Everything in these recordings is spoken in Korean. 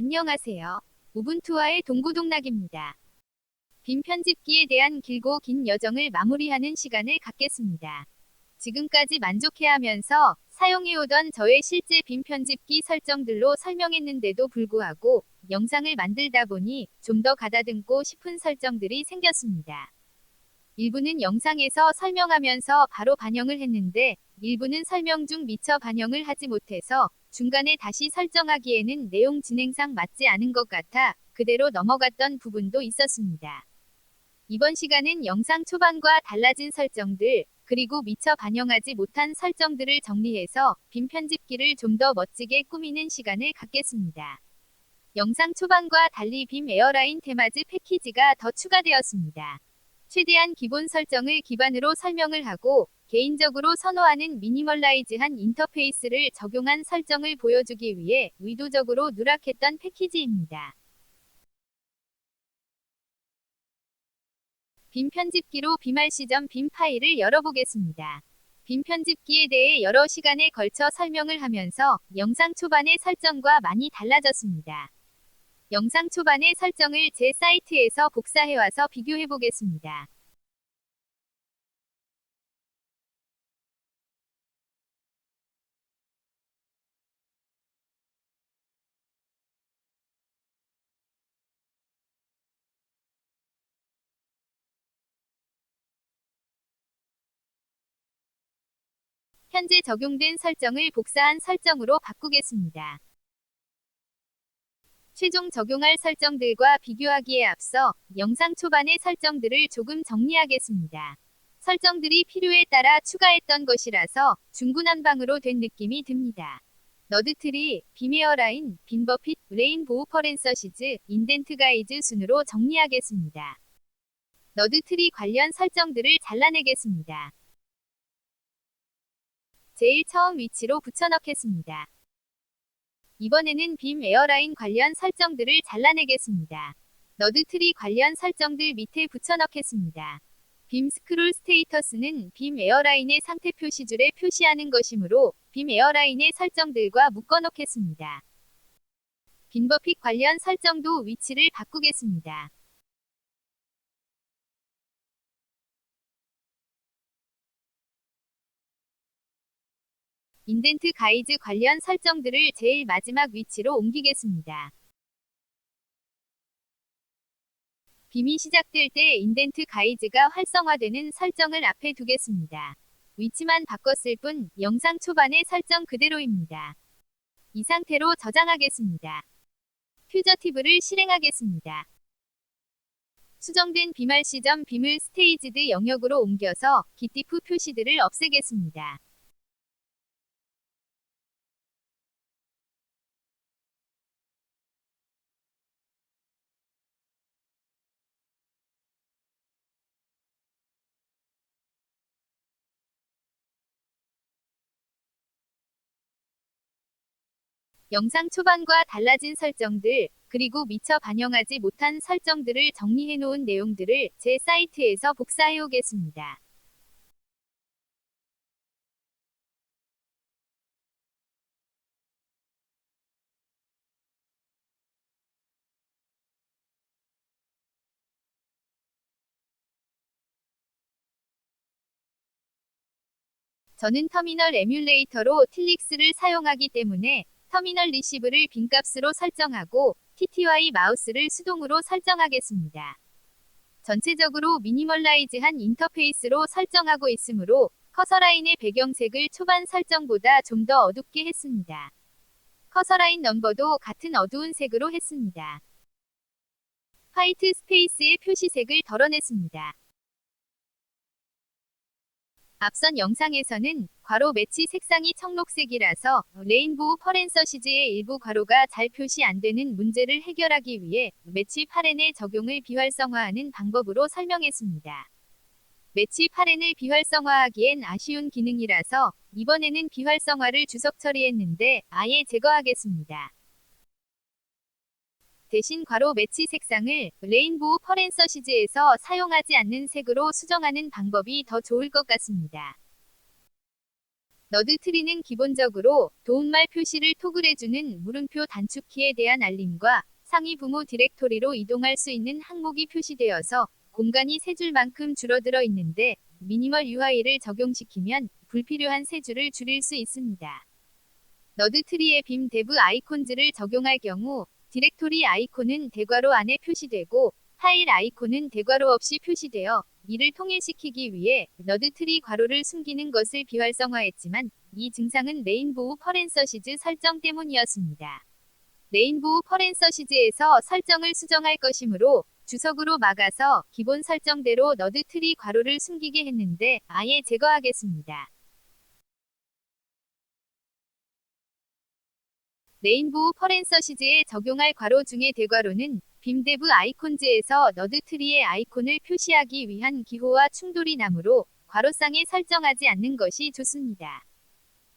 안녕하세요. 우분투와의 동고동락입니다. 빔 편집기에 대한 길고 긴 여정을 마무리하는 시간을 갖겠습니다. 지금까지 만족해하면서 사용해오던 저의 실제 빔 편집기 설정들로 설명했는데도 불구하고 영상을 만들다 보니 좀 더 가다듬고 싶은 설정들이 생겼습니다. 일부는 영상에서 설명하면서 바로 반영을 했는데 일부는 설명 중 미처 반영을 하지 못해서 중간에 다시 설정하기에는 내용 진행상 맞지 않은 것 같아 그대로 넘어갔던 부분도 있었습니다. 이번 시간은 영상 초반과 달라진 설정들, 그리고 미처 반영하지 못한 설정들을 정리해서 빔 편집기를 좀 더 멋지게 꾸미는 시간을 갖겠습니다. 영상 초반과 달리 빔 에어라인 테마즈 패키지가 더 추가되었습니다. 최대한 기본 설정을 기반으로 설명을 하고 개인적으로 선호하는 미니멀라이즈한 인터페이스를 적용한 설정을 보여주기 위해 의도적으로 누락했던 패키지입니다. 빔 편집기로 빔RC 빔 파일을 열어보겠습니다. 빔 편집기에 대해 여러 시간에 걸쳐 설명을 하면서 영상 초반의 설정과 많이 달라졌습니다. 영상 초반의 설정을 제 사이트에서 복사해와서 비교해보겠습니다. 현재 적용된 설정을 복사한 설정으로 바꾸겠습니다. 최종 적용할 설정들과 비교하기에 앞서 영상 초반의 설정들을 조금 정리하겠습니다. 설정들이 필요에 따라 추가했던 것이라서 중구난방으로 된 느낌이 듭니다. 너드트리, 빔 에어라인, 빔 버핏, 레인보우 퍼렌서시즈, 인덴트 가이즈 순으로 정리하겠습니다. 너드트리 관련 설정들을 잘라내겠습니다. 제일 처음 위치로 붙여넣겠습니다. 이번에는 빔 에어라인 관련 설정들을 잘라내겠습니다. 너드트리 관련 설정들 밑에 붙여넣겠습니다. 빔 스크롤 스테이터스는 빔 에어라인의 상태 표시줄에 표시하는 것이므로 빔 에어라인의 설정들과 묶어놓겠습니다. 빔 버핏 관련 설정도 위치를 바꾸겠습니다. 인덴트 가이즈 관련 설정들을 제일 마지막 위치로 옮기겠습니다. 빔이 시작될 때 인덴트 가이즈가 활성화되는 설정을 앞에 두겠습니다. 위치만 바꿨을 뿐 영상 초반의 설정 그대로입니다. 이 상태로 저장하겠습니다. 퓨저티브를 실행하겠습니다. 수정된 빔RC 빔을 스테이지드 영역으로 옮겨서 깃디프 표시들을 없애겠습니다. 영상 초반과 달라진 설정들, 그리고 미처 반영하지 못한 설정들을 정리해놓은 내용들을 제 사이트에서 복사해오겠습니다. 저는 터미널 에뮬레이터로 틸릭스를 사용하기 때문에 터미널 리시브를 빈값으로 설정하고 TTY 마우스를 수동으로 설정하겠습니다. 전체적으로 미니멀라이즈한 인터페이스로 설정하고 있으므로 커서 라인의 배경색을 초반 설정보다 좀 더 어둡게 했습니다. 커서 라인 넘버도 같은 어두운 색으로 했습니다. 화이트 스페이스의 표시색을 덜어냈습니다. 앞선 영상에서는 괄호 매치 색상이 청록색이라서 레인보우 퍼렌서시즈의 일부 괄호가 잘 표시 안 되는 문제를 해결하기 위해 매치 파렌의 적용을 비활성화하는 방법으로 설명했습니다. 매치 파렌을 비활성화하기엔 아쉬운 기능이라서 이번에는 비활성화를 주석 처리했는데 아예 제거하겠습니다. 대신 괄호 매치 색상을 레인보우 퍼렌서시즈에서 사용하지 않는 색으로 수정하는 방법이 더 좋을 것 같습니다. 너드트리는 기본적으로 도움말 표시를 토글해주는 물음표 단축키에 대한 알림과 상위 부모 디렉토리로 이동할 수 있는 항목이 표시되어서 공간이 세 줄만큼 줄어들어 있는데 미니멀 UI를 적용시키면 불필요한 세 줄을 줄일 수 있습니다. 너드트리에 빔 데브 아이콘즈를 적용할 경우 디렉토리 아이콘은 대괄호 안에 표시되고 파일 아이콘은 대괄호 없이 표시되어 이를 통일시키기 위해 너드트리 괄호를 숨기는 것을 비활성화했지만 이 증상은 레인보우 퍼렌서시즈 설정 때문이었습니다. 레인보우 퍼렌서시즈에서 설정을 수정할 것이므로 주석으로 막아서 기본 설정대로 너드트리 괄호를 숨기게 했는데 아예 제거하겠습니다. 레인보우 퍼렌서시즈에 적용할 괄호 중의 대괄호는 빔데브 아이콘즈에서 너드트리의 아이콘을 표시하기 위한 기호와 충돌이 나므로 괄호상에 설정하지 않는 것이 좋습니다.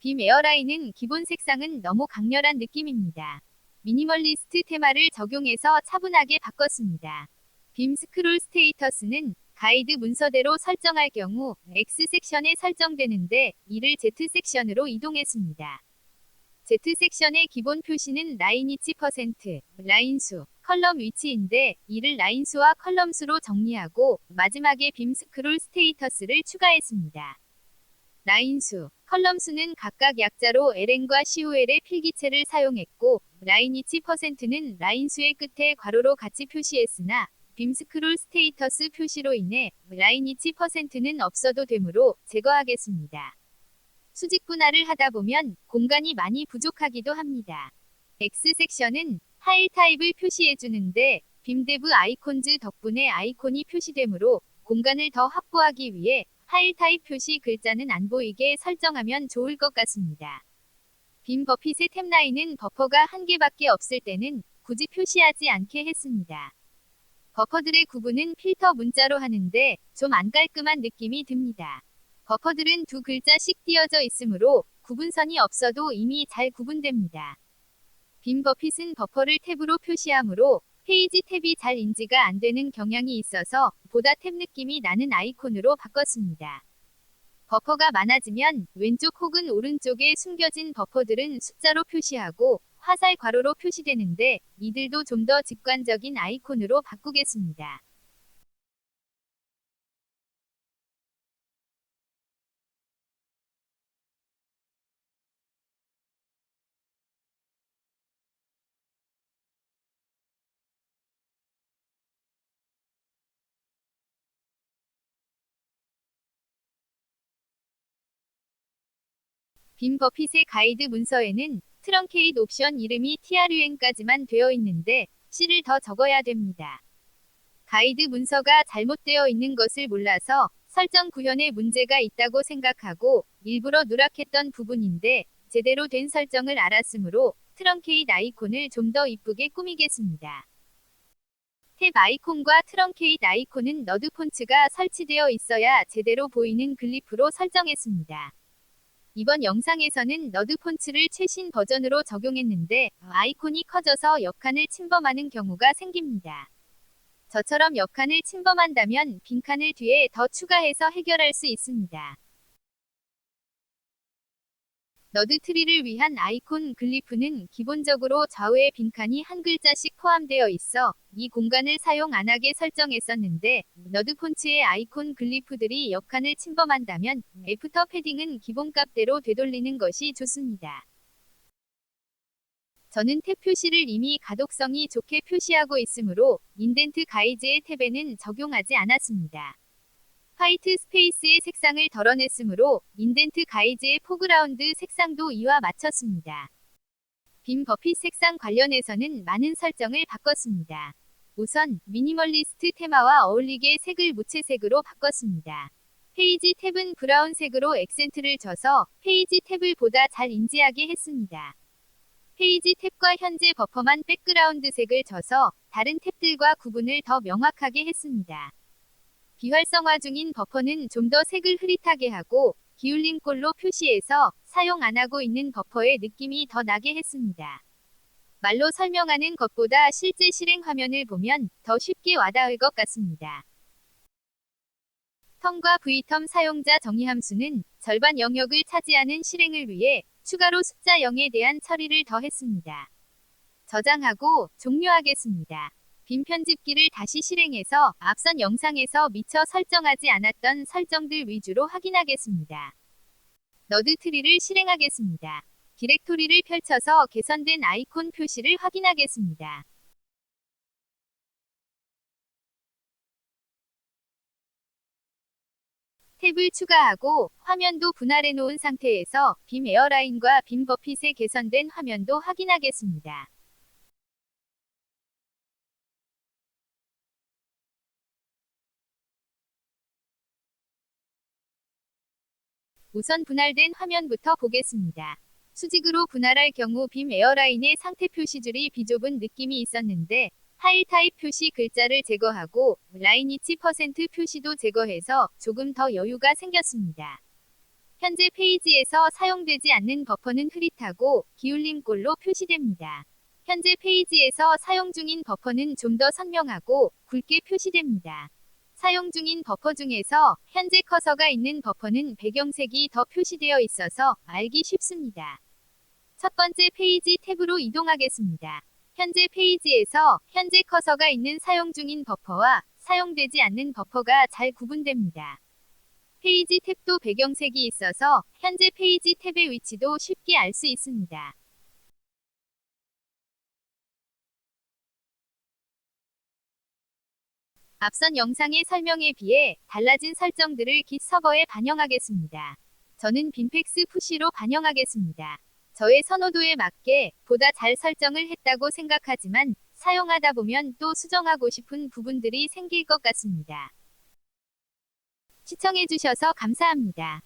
빔 에어라인은 기본 색상은 너무 강렬한 느낌입니다. 미니멀리스트 테마를 적용해서 차분하게 바꿨습니다. 빔 스크롤 스테이터스는 가이드 문서대로 설정할 경우 X 섹션에 설정되는데 이를 Z 섹션으로 이동했습니다. Z 섹션의 기본 표시는 라인 위치 %, 라인 수, 컬럼 위치인데 이를 라인 수와 컬럼 수로 정리하고 마지막에 빔 스크롤 스테이터스를 추가했습니다. 라인 수, 컬럼 수는 각각 약자로 LN과 COL의 필기체를 사용했고 라인 위치 %는 라인 수의 끝에 괄호로 같이 표시했으나 빔 스크롤 스테이터스 표시로 인해 라인 위치 %는 없어도 되므로 제거하겠습니다. 수직 분할을 하다 보면 공간이 많이 부족하기도 합니다. X 섹션은 파일 타입을 표시해주는데 빔데브 아이콘즈 덕분에 아이콘이 표시되므로 공간을 더 확보하기 위해 파일 타입 표시 글자는 안 보이게 설정하면 좋을 것 같습니다. 빔 버핏의 탭라인은 버퍼가 한 개밖에 없을 때는 굳이 표시하지 않게 했습니다. 버퍼들의 구분은 필터 문자로 하는데 좀 안 깔끔한 느낌이 듭니다. 버퍼들은 두 글자씩 띄어져 있으므로 구분선이 없어도 이미 잘 구분됩니다. 빔 버핏은 버퍼를 탭으로 표시하므로 페이지 탭이 잘 인지가 안 되는 경향이 있어서 보다 탭 느낌이 나는 아이콘으로 바꿨습니다. 버퍼가 많아지면 왼쪽 혹은 오른쪽에 숨겨진 버퍼들은 숫자로 표시하고 화살 괄호로 표시되는데 이들도 좀 더 직관적인 아이콘으로 바꾸겠습니다. 빔 버핏의 가이드 문서에는 트렁케이트 옵션 이름이 trun까지만 되어 있는데 C를 더 적어야 됩니다. 가이드 문서가 잘못되어 있는 것을 몰라서 설정 구현에 문제가 있다고 생각하고 일부러 누락했던 부분인데 제대로 된 설정을 알았으므로 트렁케이트 아이콘을 좀 더 이쁘게 꾸미겠습니다. 탭 아이콘과 트렁케이트 아이콘은 너드 폰츠가 설치되어 있어야 제대로 보이는 글리프로 설정했습니다. 이번 영상에서는 너드 폰츠를 최신 버전으로 적용했는데 아이콘이 커져서 역칸을 침범하는 경우가 생깁니다. 저처럼 역칸을 침범한다면 빈칸을 뒤에 더 추가해서 해결할 수 있습니다. 너드트리를 위한 아이콘 글리프는 기본적으로 좌우에 빈칸이 한 글자씩 포함되어 있어 이 공간을 사용 안 하게 설정했었는데 너드 폰츠의 아이콘 글리프들이 역칸을 침범한다면 애프터 패딩은 기본값대로 되돌리는 것이 좋습니다. 저는 탭 표시를 이미 가독성이 좋게 표시하고 있으므로 인덴트 가이즈의 탭에는 적용하지 않았습니다. 화이트 스페이스의 색상을 덜어냈으므로 인덴트 가이즈의 포그라운드 색상도 이와 맞췄습니다. 빔 버핏 색상 관련해서는 많은 설정을 바꿨습니다. 우선 미니멀리스트 테마와 어울리게 색을 무채색으로 바꿨습니다. 페이지 탭은 브라운색으로 액센트를 줘서 페이지 탭을 보다 잘 인지하게 했습니다. 페이지 탭과 현재 버퍼만 백그라운드 색을 줘서 다른 탭들과 구분을 더 명확하게 했습니다. 비활성화 중인 버퍼는 좀 더 색을 흐릿하게 하고 기울림 꼴로 표시해서 사용 안 하고 있는 버퍼의 느낌이 더 나게 했습니다. 말로 설명하는 것보다 실제 실행 화면을 보면 더 쉽게 와닿을 것 같습니다. 텀과 V텀 사용자 정의 함수는 절반 영역을 차지하는 실행을 위해 추가로 숫자 0에 대한 처리를 더했습니다. 저장하고 종료하겠습니다. 빔 편집기를 다시 실행해서 앞선 영상에서 미처 설정하지 않았던 설정들 위주로 확인하겠습니다. 너드 트리를 실행하겠습니다. 디렉토리를 펼쳐서 개선된 아이콘 표시를 확인하겠습니다. 탭을 추가하고 화면도 분할해 놓은 상태에서 빔 에어라인과 빔 버핏의 개선된 화면도 확인하겠습니다. 우선 분할된 화면부터 보겠습니다. 수직으로 분할할 경우 빔 에어라인의 상태 표시줄이 비좁은 느낌이 있었는데 파일 타입 표시 글자를 제거하고 라인 위치 % 표시도 제거해서 조금 더 여유가 생겼습니다. 현재 페이지에서 사용되지 않는 버퍼는 흐릿하고 기울림꼴로 표시됩니다. 현재 페이지에서 사용 중인 버퍼는 좀 더 선명하고 굵게 표시됩니다. 사용 중인 버퍼 중에서 현재 커서가 있는 버퍼는 배경색이 더 표시되어 있어서 알기 쉽습니다. 첫 번째 페이지 탭으로 이동하겠습니다. 현재 페이지에서 현재 커서가 있는 사용 중인 버퍼와 사용되지 않는 버퍼가 잘 구분됩니다. 페이지 탭도 배경색이 있어서 현재 페이지 탭의 위치도 쉽게 알 수 있습니다. 앞선 영상의 설명에 비해 달라진 설정들을 Git 서버에 반영하겠습니다. 저는 빔팩스 푸시로 반영하겠습니다. 저의 선호도에 맞게 보다 잘 설정을 했다고 생각하지만 사용하다 보면 또 수정하고 싶은 부분들이 생길 것 같습니다. 시청해주셔서 감사합니다.